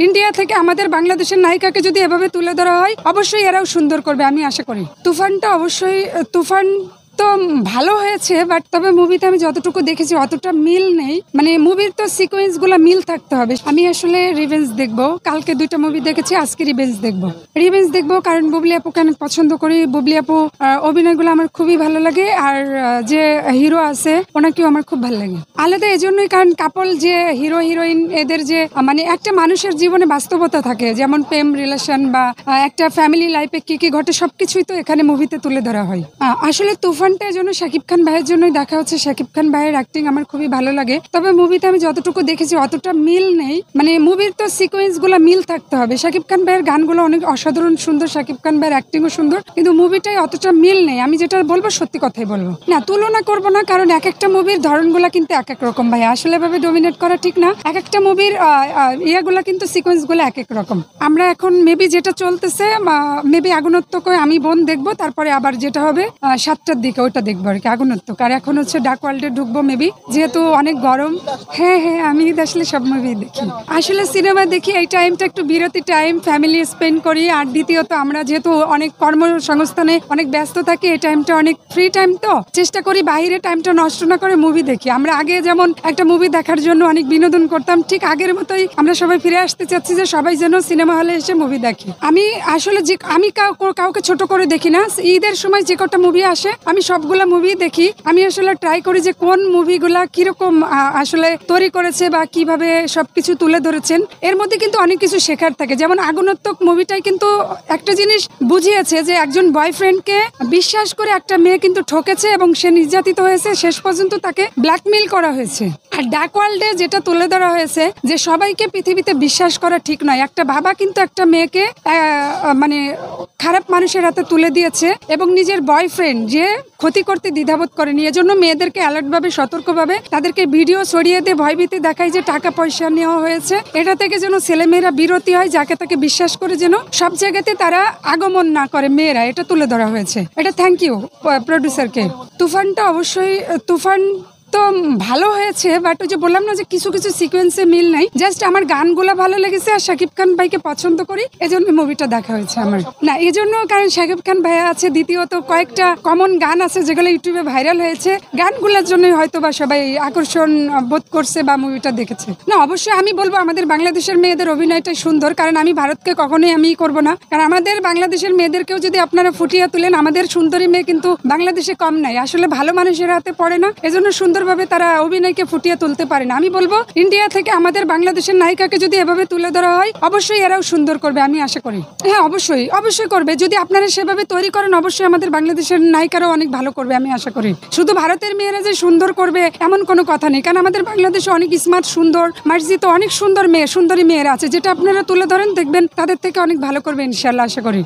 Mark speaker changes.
Speaker 1: India থেকে আমাদের বাংলাদেশের নায়িকাকে যদি এভাবে তুলে ধরা হয় অবশ্যই এরাও সুন্দর করবে আমি আশা করি। তুফানটা অবশ্যই তুফান তো ভালো হয়েছে, বাট তবে মুভিতে আমি যতটুকু দেখেছি অতটা মিল নেই। মানে মুভির তো সিকোয়েন্স গুলো মিল থাকতে হবে। আমি আসলে রিভেঞ্জ দেখবো, কালকে 2টা মুভি দেখেছি, আজকে রিভেঞ্জ দেখবো কারণ বুবলি আপুকে অনেক পছন্দ করি। বুবলি আপু অভিনয়গুলো আমার খুবই ভালো লাগে, আর যে হিরো আছে ওনাকেও আমার খুব ভালো লাগে। আলাদা এজন্যই কারণ কাপল যে হিরো হিরোইন এদের যে মানে একটা মানুষের জীবনে বাস্তবতা থাকে, যেমন প্রেম রিলেশন বা একটা ফ্যামিলি লাইফে কি কি ঘটে সবকিছুই তো এখানে মুভিতে তুলে ধরা হয়। আসলে তুফানটা জন্য শাকিব খান ভাইয়ের জন্যই দেখা হচ্ছে। শাকিব খান ভাইয়ের অ্যাক্টিং আমার খুবই ভালো লাগে, তবে মুভিতে আমি যতটুকু দেখেছি অতটা মিল নেই। মানে মুভির তো সিকোয়েন্স গুলো মিল থাকতে হবে। শাকিব খান ভাইয়ের গানগুলো অনেক অসাধারণ সুন্দর, শাকিব খান ভাইয়ের অ্যাক্টিংও সুন্দর, কিন্তু মুভিটাই অতটা মিল নেই। আমি যেটা বলবো সত্যি কথাই বলবো, না তুলনা করবো না, কারণ এক একটা মুভির ধরনগুলো কিন্তু এক এক রকম ভাই। আসলে ভাবে ডমিনেট করা ঠিক না। এক একটা মুভির ইয়েগুলা কিন্তু সিকোয়েন্স গুলো এক এক রকম। আমরা এখন মেবি যেটা চলতেছে মেবি আগুনত্বক আমি বোন দেখবো, তারপরে আবার যেটা হবে 7টার দিকে ওইটা দেখবো আর কি, আগুনত্বক। আর এখন হচ্ছে ডার্ক ওয়ার্ল্ডে ঢুকবো মেবি, যেহেতু অনেক গরম। হ্যাঁ, আমি আসলে সব মুভি দেখি। আসলে সিনেমা দেখি এই টাইমটা একটু বিরতি টাইম, ফ্যামিলি স্পেন্ড করি। আর দ্বিতীয়ত আমরা যেহেতু অনেক কর্মসংস্থানে অনেক ব্যস্ত থাকি, এই টাইমটা অনেক ফ্রি টাইম, তো চেষ্টা করি বাইরে টাইমটা নষ্ট না করে মুভি দেখি। আমরা আগে যেমন একটা মুভি দেখার জন্য অনেক বিনোদন করতাম, ঠিক আগের মতোই আমরা সবাই ফিরে আসতে চাচ্ছি যে সবাই যেন সিনেমা হলে এসে মুভি দেখি। আমি আসলে যে আমি কাউকে ছোট করে দেখি না। ঈদের সময় যে কটা মুভি আসে আমি সবগুলা মুভি দেখি। আমি আসলে ট্রাই করি যে কোন মুভিগুলা কিরকম আসলে তৈরি করেছে বা কিভাবে সবকিছু তুলে ধরেছেন। এর মধ্যে কিন্তু অনেক কিছু শেখার থাকে। যেমন আগুনত্বক মুভিটাই কিন্তু একটা জিনিস বুঝিয়েছে যে একজন বয়ফ্রেন্ডকে বিশ্বাস করে একটা মেয়ে কিন্তু ঠকেছে এবং সে নির্যাতিত হয়েছে, শেষ পর্যন্ত তাকে ব্ল্যাকমেইল করা হয়েছে। আর ডার্ক ওয়ার্ল্ডে যেটা তুলে ধরা হয়েছে যে সবাইকে পৃথিবীতে বিশ্বাস করা ঠিক নয়। একটা বাবা কিন্তু একটা মেয়েকে মানে খারাপ মানুষের হাতে তুলে দিয়েছে এবং নিজের বয়ফ্রেন্ড যে ক্ষতি করতে দ্বিধাবোধ করেনি। এজন্য মেয়েদেরকে অ্যালার্টভাবে সতর্কভাবে তাদেরকে ভিডিও ছড়িয়ে দিয়ে ভয়ভীতি দেখায় যে টাকা পয়সা নেওয়া হয়েছে। এটা থেকে যেন ছেলেমেয়েরা বিরতি হয়, যাকে তাকে বিশ্বাস করে যেন সব জায়গাতে তারা আগমন না করে মেয়েরা, এটা তুলে ধরা হয়েছে। এটা থ্যাংক ইউ প্রডিউসারকে। তুফানটা অবশ্যই তুফান তো ভালো হয়েছে, বাট ওই যে বললাম না যে কিছু কিছু সিকোয়েন্সে মিল নাই। জাস্ট আমার গানগুলো ভালো লেগেছে আর শাকিব খান ভাইকে পছন্দ করি, এজন্য মুভিটা দেখা হয়েছে আমার। না এজন্য কারণ শাকিব খান ভাইয়া আছে, দ্বিতীয়ত কয়েকটা কমন গান আছে যেগুলো ইউটিউবে ভাইরাল হয়েছে। গানগুলোর জন্যই হয়তো বা সবাই আকর্ষণ বোধ করছে বা মুভিটা দেখেছে। না অবশ্যই আমি বলবো আমাদের বাংলাদেশের মেয়েদের অভিনয়টাই সুন্দর, কারণ আমি ভারতকে কখনোই আমি করবো না। কারণ আমাদের বাংলাদেশের মেয়েদেরকেও যদি আপনারা ফুটিয়ে তুলেন, আমাদের সুন্দরী মেয়ে কিন্তু বাংলাদেশে কম নাই। আসলে ভালো মানুষের হাতে পড়ে না, এজন্য সুন্দরভাবে তারা অভিনয়কে ফুটিয়ে তুলতে পারে না। আমি বলবো ইন্ডিয়া থেকে আমাদের বাংলাদেশের নায়িকাকে যদি এভাবে তুলে ধরা হয় অবশ্যই এরাও সুন্দর করবে আমি আশা করি। হ্যাঁ অবশ্যই করবে। যদি আপনারা সেভাবে তৈরি করেন অবশ্যই আমাদের বাংলাদেশের নায়িকারাও অনেক ভালো করবে আমি আশা করি। শুধু ভারতের মেয়েরা যে সুন্দর করবে এমন কোনো কথা নেই, কারণ আমাদের বাংলাদেশে অনেক স্মার্ট সুন্দর মার্জিত অনেক সুন্দরী মেয়েরা আছে, যেটা আপনারা তুলে ধরেন দেখবেন তাদের থেকে অনেক ভালো করবে ইনশাআল্লাহ আশা করি।